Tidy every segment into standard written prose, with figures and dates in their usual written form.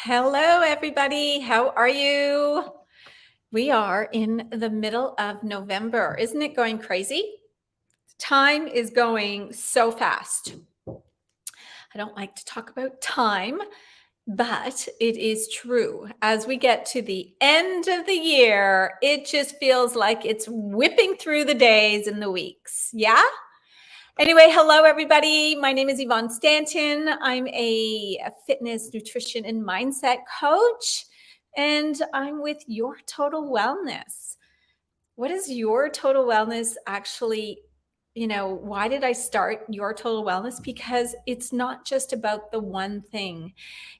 Hello, everybody. How are you? We are in the middle of November. Isn't it going crazy? Time is going so fast. I don't like to talk about time, but it is true. As we get to the end of the year, it just feels like it's whipping through the days and the weeks. Yeah? Anyway, hello, everybody. My name is Yvonne Stanton. I'm a fitness, nutrition, and mindset coach, and I'm with Your Total Wellness. What is Your Total Wellness actually? Why did I start Your Total Wellness? Because it's not just about the one thing.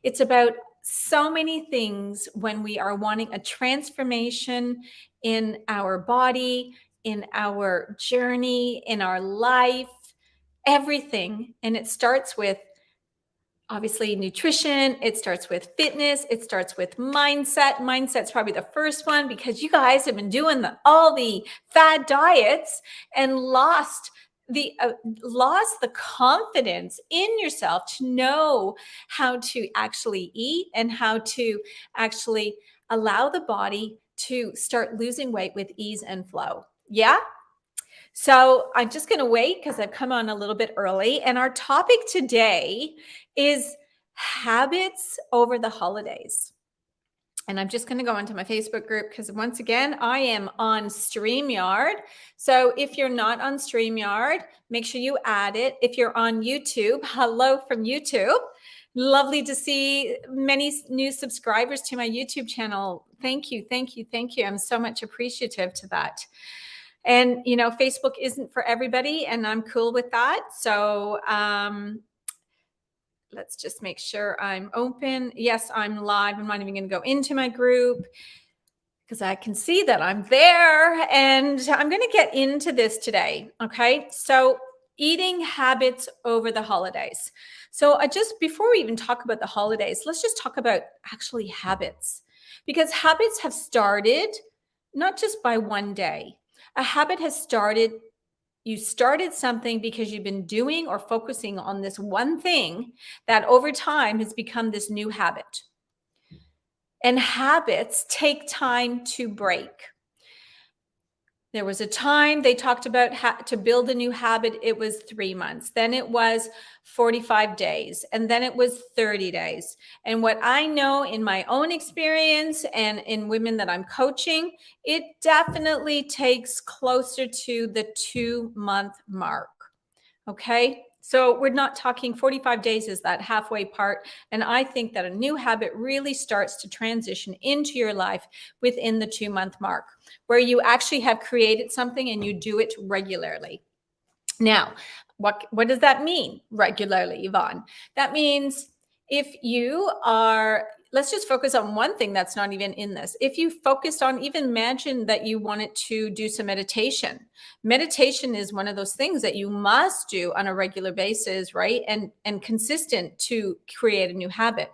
It's about so many things when we are wanting a transformation in our body, in our journey, in our life, everything. And it starts with obviously nutrition. It starts with fitness. It starts with mindset. Mindset's probably the first one because you guys have been doing all the fad diets and lost the confidence in yourself to know how to actually eat and how to actually allow the body to start losing weight with ease and flow. Yeah. So I'm just going to wait because I've come on a little bit early. And our topic today is habits over the holidays. And I'm just going to go into my Facebook group because once again, I am on StreamYard. So if you're not on StreamYard, make sure you add it. If you're on YouTube, hello from YouTube. Lovely to see many new subscribers to my YouTube channel. Thank you, thank you, thank you. I'm so much appreciative to that. And, Facebook isn't for everybody, and I'm cool with that. So let's just make sure I'm open. Yes, I'm live. I'm not even going to go into my group because I can see that I'm there. And I'm going to get into this today. Okay. So eating habits over the holidays. So before we even talk about the holidays, let's just talk about actually habits, because habits have started not just by one day. A habit has started, you started something because you've been doing or focusing on this one thing that over time has become this new habit. And habits take time to break. There was a time they talked about to build a new habit. It was 3 months. Then it was 45 days. And then it was 30 days. And what I know in my own experience and in women that I'm coaching, it definitely takes closer to the 2-month mark. Okay. So we're not talking 45 days is that halfway part. And I think that a new habit really starts to transition into your life within the 2-month mark, where you actually have created something and you do it regularly. Now, what does that mean, regularly, Yvonne? That means if you are, let's just focus on one thing that's not even in this. If you focused on, even imagine that you wanted to do some meditation. Meditation is one of those things that you must do on a regular basis, right? And consistent to create a new habit,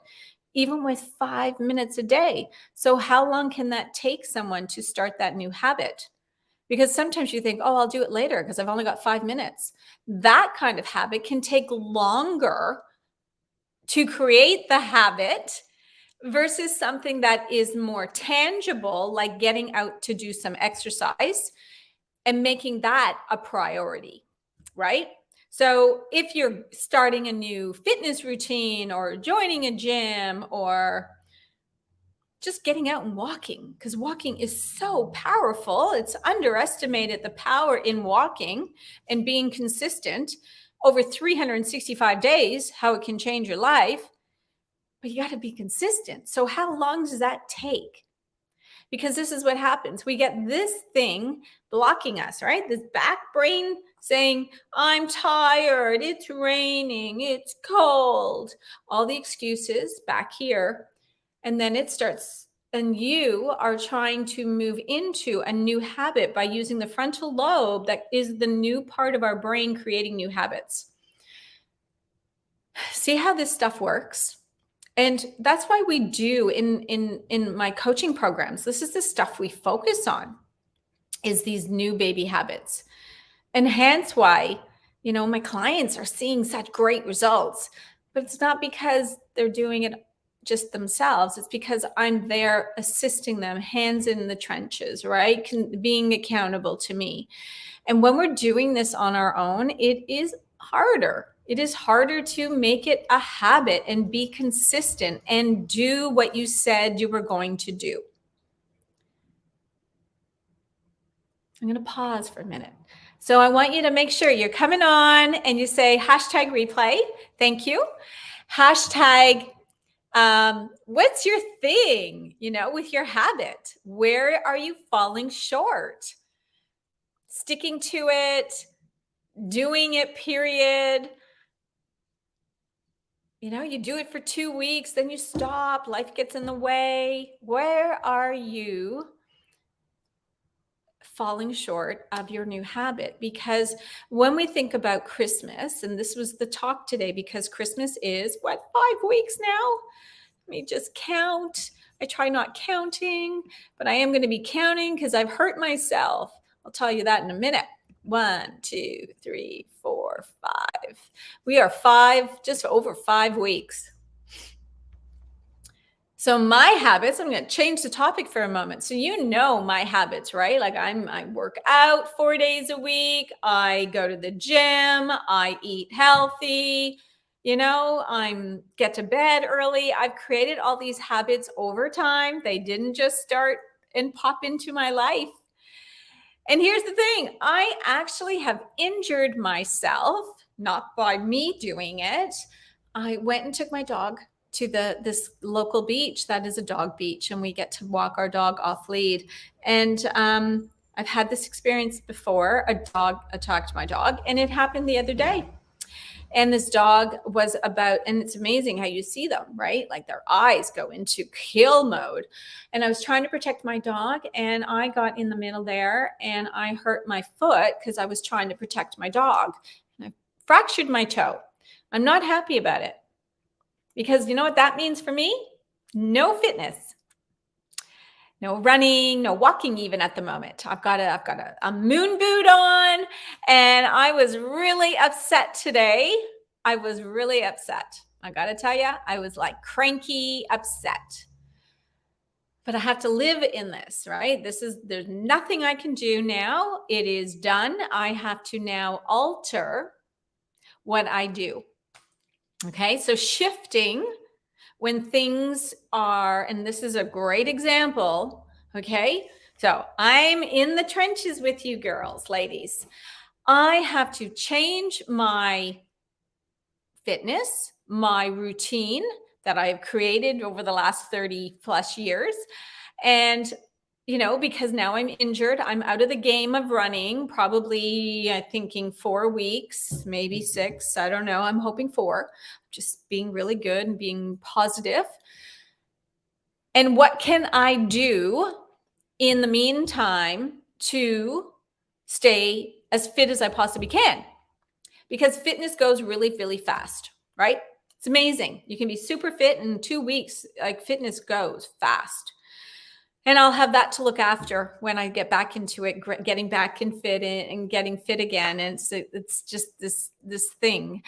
even with 5 minutes a day. So how long can that take someone to start that new habit? Because sometimes you think, oh, I'll do it later because I've only got 5 minutes. That kind of habit can take longer to create the habit versus something that is more tangible, like getting out to do some exercise and making that a priority, right? So if you're starting a new fitness routine or joining a gym or just getting out and walking, because walking is so powerful. It's underestimated, the power in walking and being consistent over 365 days, how it can change your life. But you got to be consistent. So how long does that take? Because this is what happens. We get this thing blocking us, right? This back brain saying, I'm tired, it's raining, it's cold, all the excuses back here. And then it starts, and you are trying to move into a new habit by using the frontal lobe, that is the new part of our brain creating new habits. See how this stuff works? And that's why we do in my coaching programs, this is the stuff we focus on, is these new baby habits. And hence why, my clients are seeing such great results, but it's not because they're doing it just themselves. It's because I'm there assisting them, hands in the trenches, right? Being accountable to me. And when we're doing this on our own, it is harder. It is harder to make it a habit and be consistent and do what you said you were going to do. I'm going to pause for a minute. So I want you to make sure you're coming on and you say hashtag replay. Thank you. Hashtag, what's your thing, with your habit? Where are you falling short? Sticking to it, doing it, period. You do it for 2 weeks, then you stop, life gets in the way. Where are you falling short of your new habit? Because when we think about Christmas, and this was the talk today, because Christmas is 5 weeks now? Let me just count. I try not counting, but I am going to be counting because I've hurt myself. I'll tell you that in a minute. 1, 2, 3, 4, 5. We are just over 5 weeks. So my habits, I'm going to change the topic for a moment. So my habits, right? Like I work out 4 days a week. I go to the gym. I eat healthy. I get to bed early. I've created all these habits over time. They didn't just start and pop into my life. And here's the thing. I actually have injured myself, not by me doing it. I went and took my dog to this local beach that is a dog beach, and we get to walk our dog off lead. And I've had this experience before. A dog attacked my dog, and it happened the other day. And this dog was and it's amazing how you see them, right? Like their eyes go into kill mode. And I was trying to protect my dog, and I got in the middle there and I hurt my foot because I was trying to protect my dog. And I fractured my toe. I'm not happy about it because you know what that means for me? No fitness. No running, no walking even at the moment. I've got a moon boot on, and I was really upset today. I was really upset. I got to tell you, I was like cranky, upset. But I have to live in this, right? There's nothing I can do now. It is done. I have to now alter what I do. Okay, so shifting when things are, and this is a great example, okay? So I'm in the trenches with you girls, ladies. I have to change my fitness, my routine that I've created over the last 30 plus years. And because now I'm injured, I'm out of the game of running, probably thinking 4 weeks, maybe 6. I don't know. I'm hoping 4, just being really good and being positive. And what can I do in the meantime to stay as fit as I possibly can? Because fitness goes really, really fast, right? It's amazing. You can be super fit in 2 weeks. Like fitness goes fast. And I'll have that to look after when I get back into it, getting back and fit and getting fit again. And it's just this thing.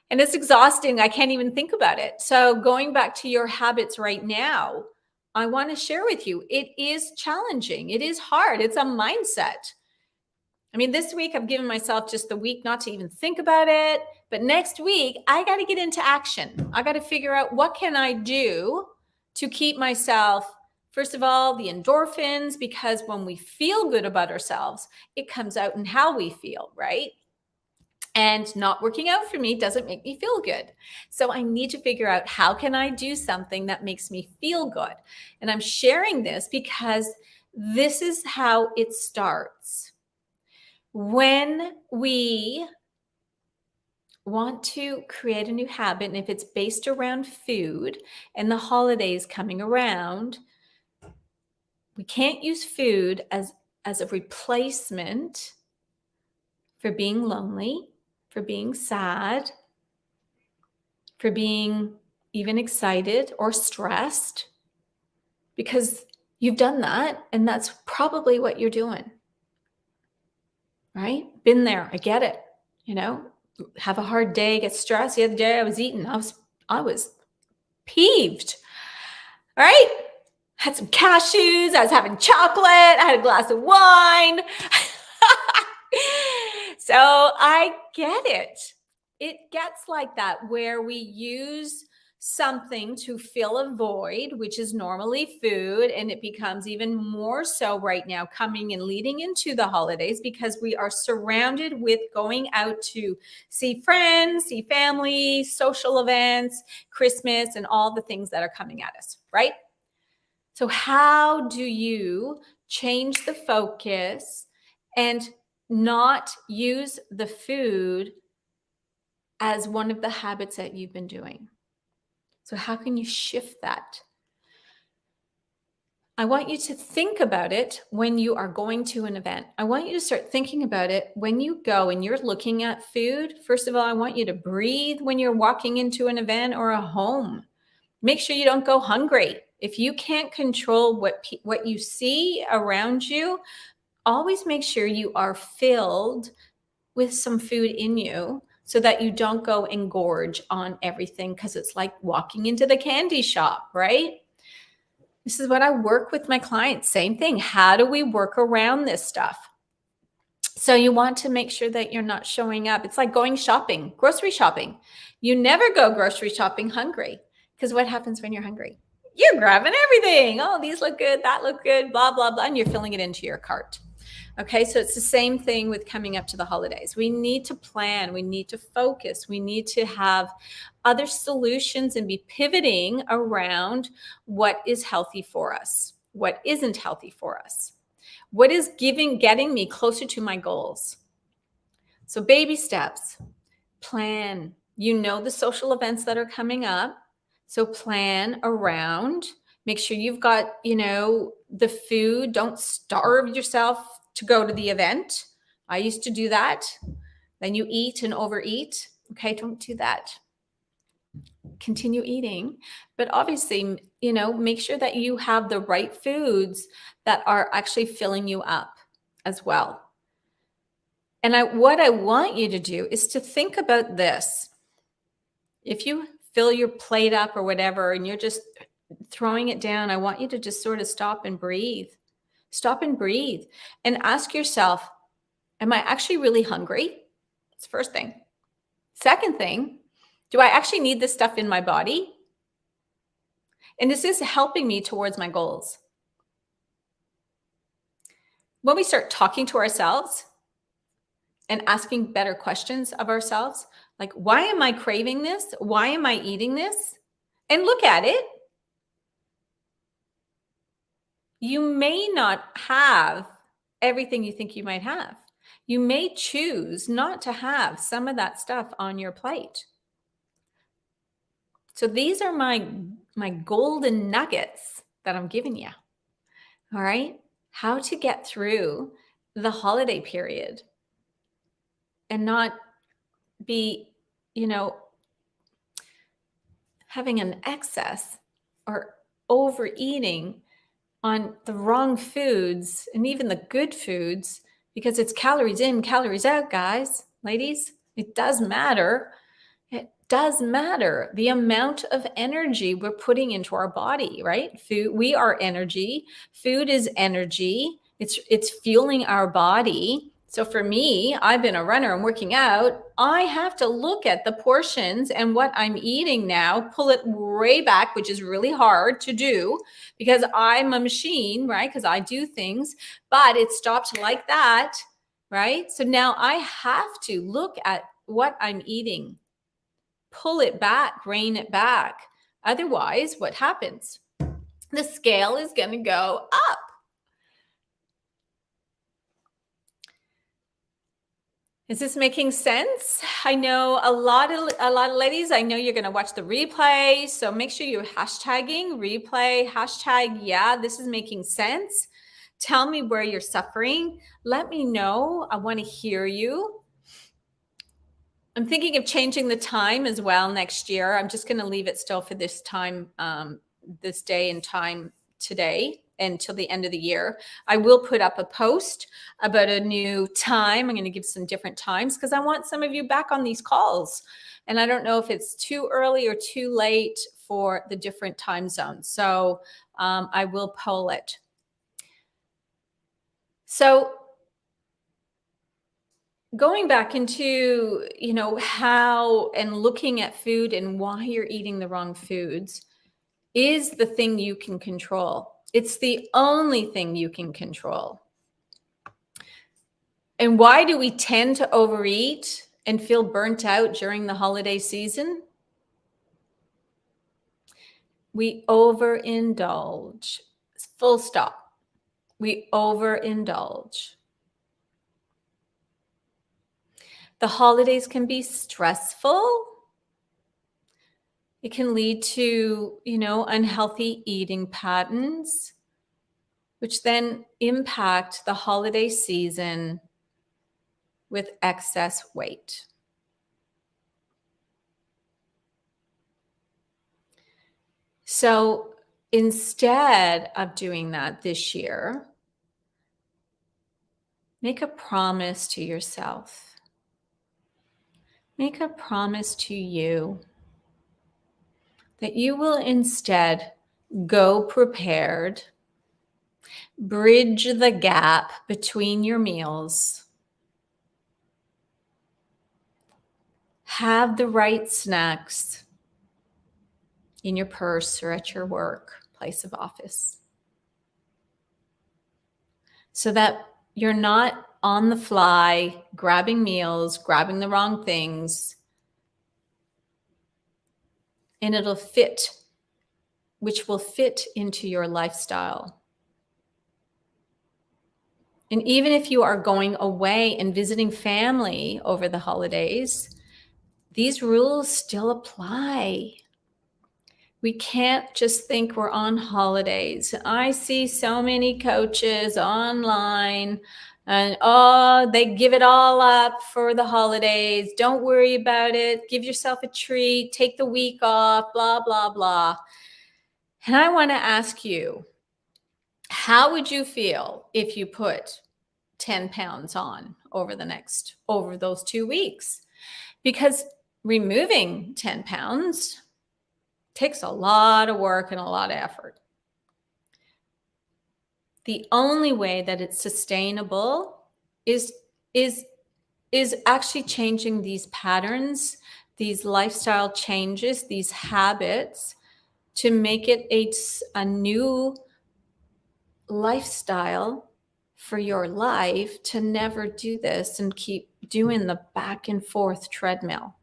And it's exhausting. I can't even think about it. So going back to your habits right now, I want to share with you, it is challenging. It is hard. It's a mindset. I mean, this week I've given myself just the week not to even think about it. But next week, I got to get into action. I got to figure out what can I do to keep myself, first of all, the endorphins, because when we feel good about ourselves, it comes out in how we feel, right? And not working out for me doesn't make me feel good. So I need to figure out how can I do something that makes me feel good. And I'm sharing this because this is how it starts. When we want to create a new habit, and if it's based around food and the holidays coming around, we can't use food as a replacement for being lonely, for being sad, for being even excited or stressed, because you've done that and that's probably what you're doing, right? Been there. I get it. Have a hard day, get stressed. The other day I was eating. I was peeved. All right. Had some cashews. I was having chocolate. I had a glass of wine. So I get it. It gets like that where we use something to fill a void, which is normally food. And it becomes even more so right now, coming and leading into the holidays, because we are surrounded with going out to see friends, see family, social events, Christmas, and all the things that are coming at us, right? So how do you change the focus and not use the food as one of the habits that you've been doing? So how can you shift that? I want you to think about it when you are going to an event. I want you to start thinking about it when you go and you're looking at food. First of all, I want you to breathe when you're walking into an event or a home. Make sure you don't go hungry. If you can't control what you see around you, always make sure you are filled with some food in you so that you don't go and gorge on everything, because it's like walking into the candy shop, right? This is what I work with my clients. Same thing. How do we work around this stuff? So you want to make sure that you're not showing up. It's like going shopping, grocery shopping. You never go grocery shopping hungry, because what happens when you're hungry? You're grabbing everything. Oh, these look good, that look good, blah, blah, blah, and you're filling it into your cart. Okay, so it's the same thing with coming up to the holidays. We need to plan, we need to focus, we need to have other solutions and be pivoting around what is healthy for us, what isn't healthy for us, what is getting me closer to my goals. So baby steps, plan. You know the social events that are coming up, so plan around. Make sure you've got, the food. Don't starve yourself to go to the event. I used to do that. Then you eat and overeat. Okay, don't do that. Continue eating, but obviously, make sure that you have the right foods that are actually filling you up as well. And what I want you to do is to think about this. If you fill your plate up or whatever, and you're just throwing it down, I want you to just sort of stop and breathe. Stop and breathe and ask yourself, am I actually really hungry? That's the first thing. Second thing, do I actually need this stuff in my body? And is this helping me towards my goals? When we start talking to ourselves and asking better questions of ourselves, like, why am I craving this? Why am I eating this? And look at it. You may not have everything you think you might have. You may choose not to have some of that stuff on your plate. So these are my golden nuggets that I'm giving you. All right? How to get through the holiday period and not be, having an excess or overeating on the wrong foods and even the good foods, because it's calories in, calories out, guys, ladies. It does matter. It does matter the amount of energy we're putting into our body, right? Food, we are energy. Food is energy. It's fueling our body. So for me, I've been a runner and working out. I have to look at the portions and what I'm eating now, pull it way back, which is really hard to do because I'm a machine, right? Because I do things, but it stopped like that, right? So now I have to look at what I'm eating, pull it back, rein it back. Otherwise, what happens? The scale is going to go up. Is this making sense? I know a lot of ladies, I know you're going to watch the replay. So make sure you're hashtagging replay, hashtag, yeah, this is making sense. Tell me where you're suffering. Let me know. I want to hear you. I'm thinking of changing the time as well next year. I'm just going to leave it still for this time, this day and time today until the end of the year. I will put up a post about a new time. I'm going to give some different times because I want some of you back on these calls. And I don't know if it's too early or too late for the different time zones. So I will poll it. So going back into, how and looking at food and why you're eating the wrong foods is the thing you can control. It's the only thing you can control. And why do we tend to overeat and feel burnt out during the holiday season? We overindulge. Full stop. We overindulge. The holidays can be stressful. It can lead to, unhealthy eating patterns, which then impact the holiday season with excess weight. So instead of doing that this year, make a promise to yourself. Make a promise to you that you will instead go prepared, bridge the gap between your meals, have the right snacks in your purse or at your work place of office, so that you're not on the fly, grabbing meals, grabbing the wrong things, and it'll fit, which will fit into your lifestyle. And even if you are going away and visiting family over the holidays, these rules still apply. We can't just think we're on holidays. I see so many coaches online and, they give it all up for the holidays. Don't worry about it. Give yourself a treat. Take the week off, blah, blah, blah. And I want to ask you, how would you feel if you put 10 pounds on over those 2 weeks? Because removing 10 pounds takes a lot of work and a lot of effort. The only way that it's sustainable is actually changing these patterns, these lifestyle changes, these habits, to make it a new lifestyle for your life, to never do this and keep doing the back and forth treadmill,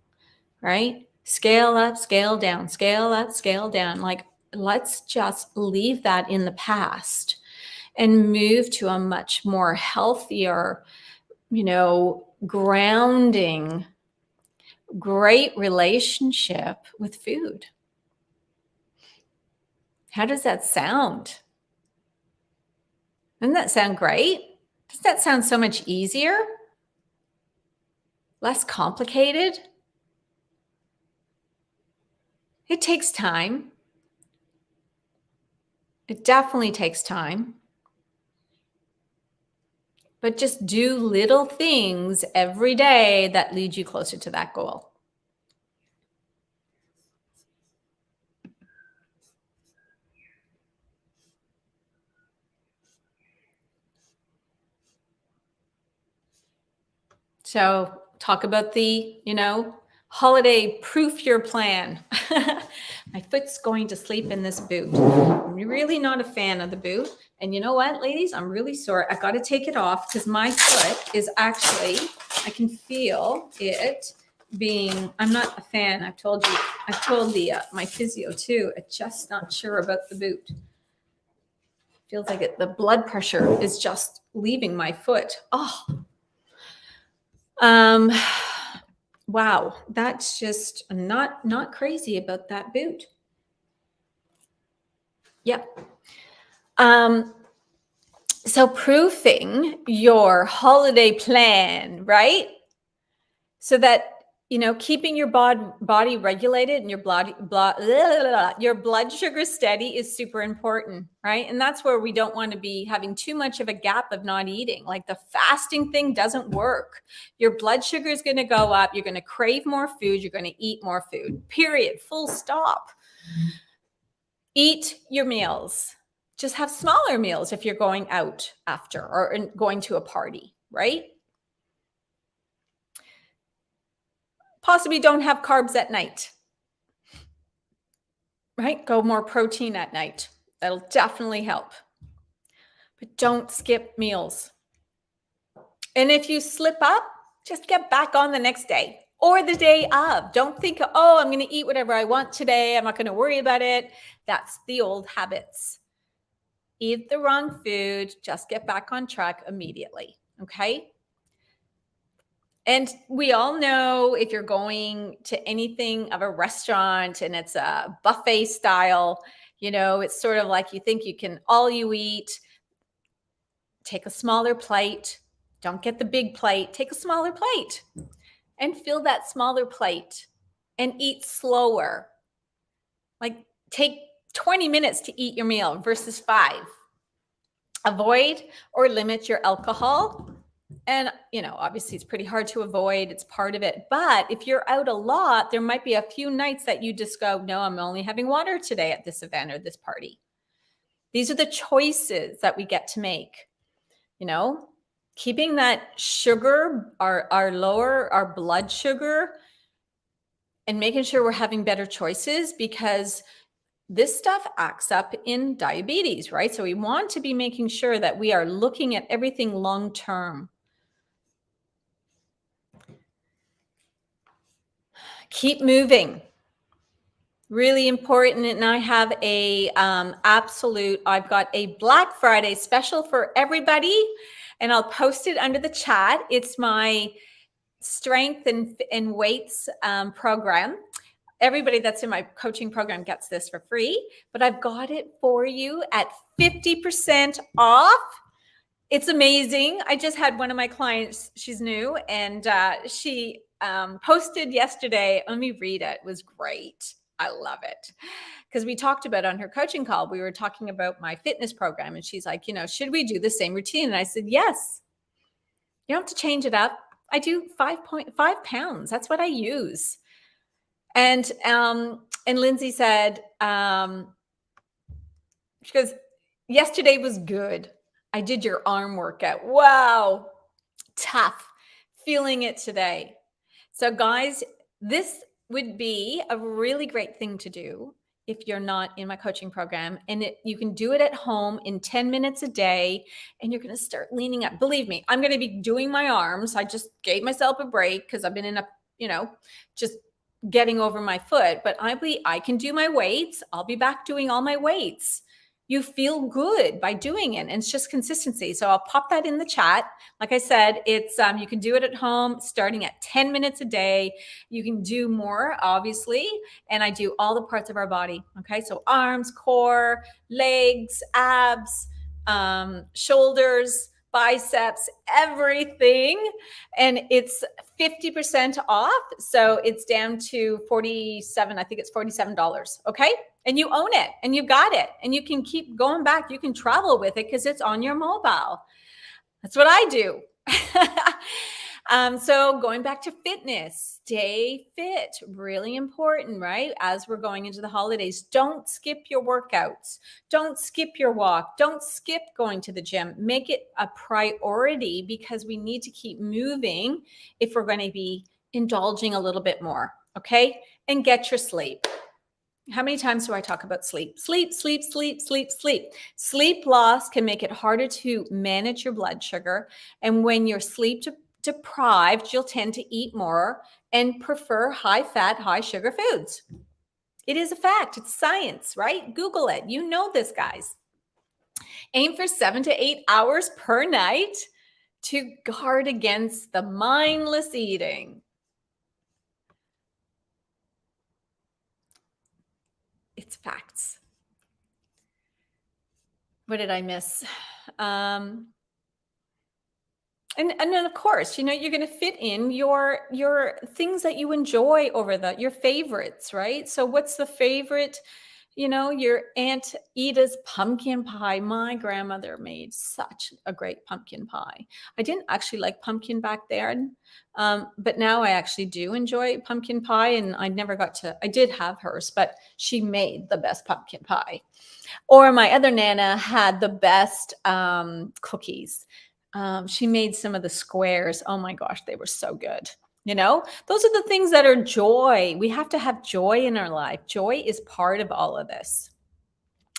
right? Scale up, scale down, scale up, scale down. Like, let's just leave that in the past and move to a much more healthier, grounding, great relationship with food. How does that sound? Doesn't that sound great? Does that sound so much easier? Less complicated? It takes time. It definitely takes time. But just do little things every day that lead you closer to that goal. So talk about the, holiday proof your plan. My foot's going to sleep in this boot. I'm really not a fan of the boot. And you know what, ladies? I'm really sorry. I got to take it off because my foot is actually, I can feel it being, I'm not a fan. I've told my physio too. I'm just not sure about the boot. Feels like the blood pressure is just leaving my foot. Wow, that's just not crazy about that boot. Yep. So proofing your holiday plan, right? So that, keeping your body regulated and your blood sugar steady is super important, right? And that's where we don't want to be having too much of a gap of not eating. Like, the fasting thing doesn't work. Your blood sugar is going to go up. You're going to crave more food. You're going to eat more food, period, full stop. Eat your meals. Just have smaller meals if you're going out after or going to a party, right? Possibly don't have carbs at night, right? Go more protein at night. That'll definitely help. But don't skip meals. And if you slip up, just get back on the next day or the day of. Don't think, oh, I'm going to eat whatever I want today. I'm not going to worry about it. That's the old habits. Eat the wrong food. Just get back on track immediately. Okay. And we all know if you're going to anything of a restaurant and it's a buffet style, it's sort of like you think you can all you eat. Take a smaller plate. Don't get the big plate. Take a smaller plate and fill that smaller plate and eat slower. Like take 20 minutes to eat your meal versus 5. Avoid or limit your alcohol. And, obviously it's pretty hard to avoid. It's part of it. But if you're out a lot, there might be a few nights that you just go, no, I'm only having water today at this event or this party. These are the choices that we get to make. Keeping that sugar, our blood sugar, and making sure we're having better choices, because this stuff acts up in diabetes, right? So we want to be making sure that we are looking at everything long-term. Keep moving. Really important. And I have I've got a Black Friday special for everybody, and I'll post it under the chat. It's my strength and weights program. Everybody that's in my coaching program gets this for free, but I've got it for you at 50% off. It's amazing. I just had one of my clients, she's new, and she posted yesterday. Let me read it. It was great. I love it. Because we talked about on her coaching call, we were talking about my fitness program, and she's like, should we do the same routine? And I said, yes. You don't have to change it up. I do 5.5 pounds. That's what I use. And Lindsay said, she goes, yesterday was good. I did your arm workout. Wow. Tough. Feeling it today. So guys, this would be a really great thing to do if you're not in my coaching program, and you can do it at home in 10 minutes a day, and you're going to start leaning up. Believe me, I'm going to be doing my arms. I just gave myself a break because I've been in just getting over my foot, but I can do my weights. I'll be back doing all my weights. You feel good by doing it, and it's just consistency. So I'll pop that in the chat. Like I said, it's you can do it at home starting at 10 minutes a day. You can do more, obviously, and I do all the parts of our body. Okay, so arms, core, legs, abs, shoulders, biceps, everything, and it's 50% off. So it's down to 47. I think it's $47. Okay. And you own it, and you got it, and you can keep going back. You can travel with it because it's on your mobile. That's what I do. So going back to fitness, stay fit, really important, right? As we're going into the holidays, don't skip your workouts. Don't skip your walk. Don't skip going to the gym. Make it a priority, because we need to keep moving if we're going to be indulging a little bit more, okay? And get your sleep. How many times do I talk about sleep? Sleep, sleep, sleep, sleep, sleep. Sleep loss can make it harder to manage your blood sugar. And when you're sleep deprived, you'll tend to eat more and prefer high fat, high sugar foods. It is a fact. It's science, right? Google it. You know this, guys. Aim for 7 to 8 hours per night to guard against the mindless eating. It's facts. What did I miss? And then of course, you're going to fit in your things that you enjoy over your favorites, right? So what's the favorite? your Aunt Eda's pumpkin pie. My grandmother made such a great pumpkin pie. I didn't actually like pumpkin back then, but now I actually do enjoy pumpkin pie. And I did have hers, but she made the best pumpkin pie. Or my other Nana had the best cookies. She made some of the squares. Oh my gosh, they were so good. Those are the things that are joy. We have to have joy in our life. Joy is part of all of this.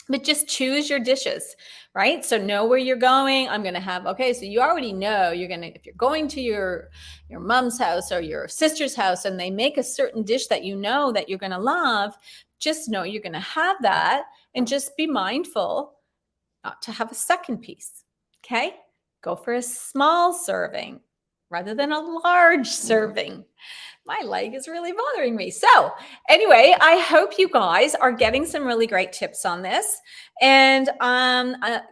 But just choose your dishes, right? So know where you're going. I'm going to have, okay, so you already know if you're going to your mom's house or your sister's house and they make a certain dish that you know that you're going to love, just know you're going to have that and just be mindful not to have a second piece, okay? Go for a small serving rather than a large serving. My leg is really bothering me. So anyway, I hope you guys are getting some really great tips on this. And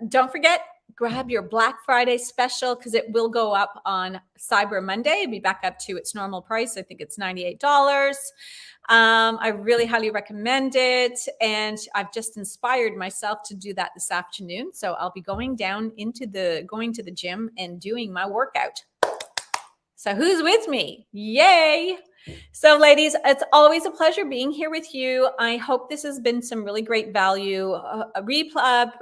don't forget, grab your Black Friday special because it will go up on Cyber Monday. It'll be back up to its normal price. I think it's $98. I really highly recommend it. And I've just inspired myself to do that this afternoon. So I'll be going to the gym and doing my workout. So who's with me? Yay. So ladies, it's always a pleasure being here with you. I hope this has been some really great value. Don't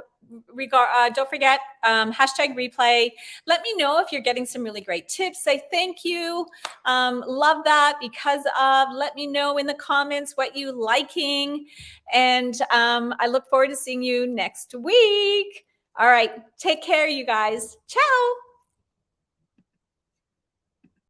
forget, hashtag replay. Let me know if you're getting some really great tips. Say thank you. Love that let me know in the comments what you liking. And I look forward to seeing you next week. All right. Take care, you guys. Ciao.